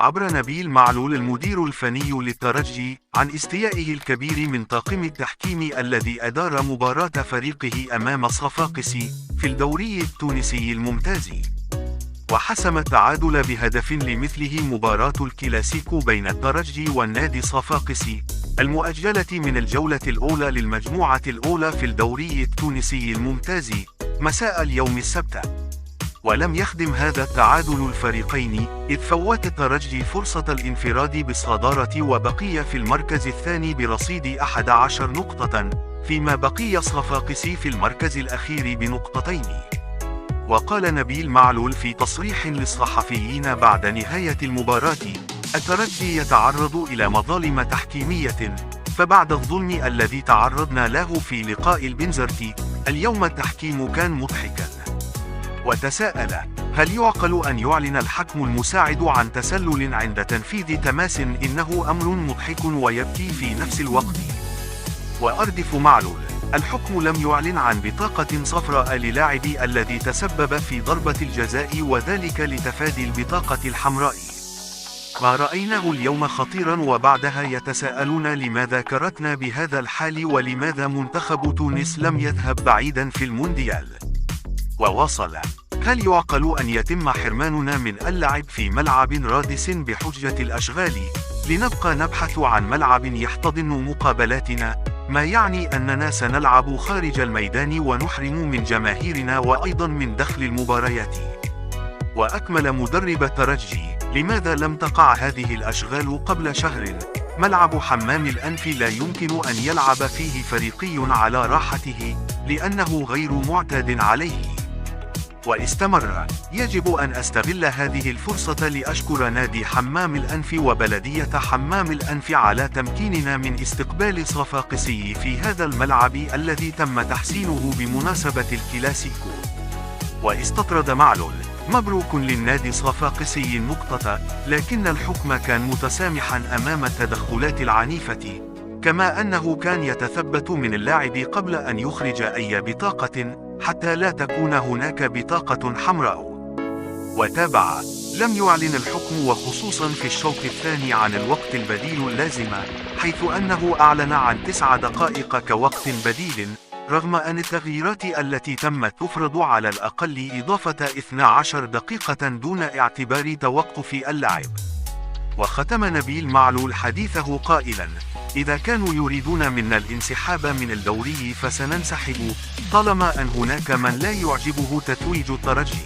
عبر نبيل معلول المدير الفني للترجي عن استيائه الكبير من طاقم التحكيم الذي أدار مباراة فريقه أمام صفاقسي في الدوري التونسي الممتاز، وحسم التعادل بهدف لمثله مباراة الكلاسيكو بين الترجي والنادي صفاقسي المؤجلة من الجولة الأولى للمجموعة الأولى في الدوري التونسي الممتاز مساء اليوم السبت. ولم يخدم هذا التعادل الفريقين، إذ فوت الترجي فرصة الانفراد بالصدارة وبقي في المركز الثاني برصيد 11 نقطة، فيما بقي صفاقسي في المركز الأخير بنقطتين. وقال نبيل معلول في تصريح للصحفيين بعد نهاية المباراة: الترجي يتعرض إلى مظالم تحكيمية، فبعد الظلم الذي تعرضنا له في لقاء البنزرتي، اليوم التحكيم كان مضحكا. وتساءل: هل يعقل أن يعلن الحكم المساعد عن تسلل عند تنفيذ تماس؟ إنه أمر مضحك ويبكي في نفس الوقت. وأردف معلول: الحكم لم يعلن عن بطاقة صفراء للاعب الذي تسبب في ضربة الجزاء، وذلك لتفادي البطاقة الحمراء. ما رأيناه اليوم خطيرا، وبعدها يتساءلون لماذا كرتنا بهذا الحال، ولماذا منتخب تونس لم يذهب بعيدا في المونديال. وواصل: هل يعقل أن يتم حرماننا من اللعب في ملعب رادس بحجة الأشغال، لنبقى نبحث عن ملعب يحتضن مقابلاتنا، ما يعني أننا سنلعب خارج الميدان ونحرم من جماهيرنا وأيضا من دخل المباريات. وأكمل مدرب الترجي: لماذا لم تقع هذه الأشغال قبل شهر؟ ملعب حمام الأنف لا يمكن أن يلعب فيه فريقي على راحته، لأنه غير معتاد عليه. واستمر: يجب أن أستغل هذه الفرصة لأشكر نادي حمام الأنف وبلدية حمام الأنف على تمكيننا من استقبال صفاقسي في هذا الملعب الذي تم تحسينه بمناسبة الكلاسيكو. واستطرد معلول: مبروك للنادي صفاقسي النقطة، لكن الحكم كان متسامحا أمام التدخلات العنيفة، كما أنه كان يتثبت من اللاعب قبل أن يخرج أي بطاقة حتى لا تكون هناك بطاقة حمراء. وتابع: لم يعلن الحكم وخصوصا في الشوط الثاني عن الوقت البديل اللازم، حيث أنه أعلن عن 9 دقائق كوقت بديل، رغم أن التغييرات التي تمت تفرض على الأقل إضافة 12 دقيقة دون اعتبار توقف اللعب. وختم نبيل معلول حديثه قائلا: إذا كانوا يريدون منا الانسحاب من الدوري فسننسحب، طالما أن هناك من لا يعجبه تتويج الترجي.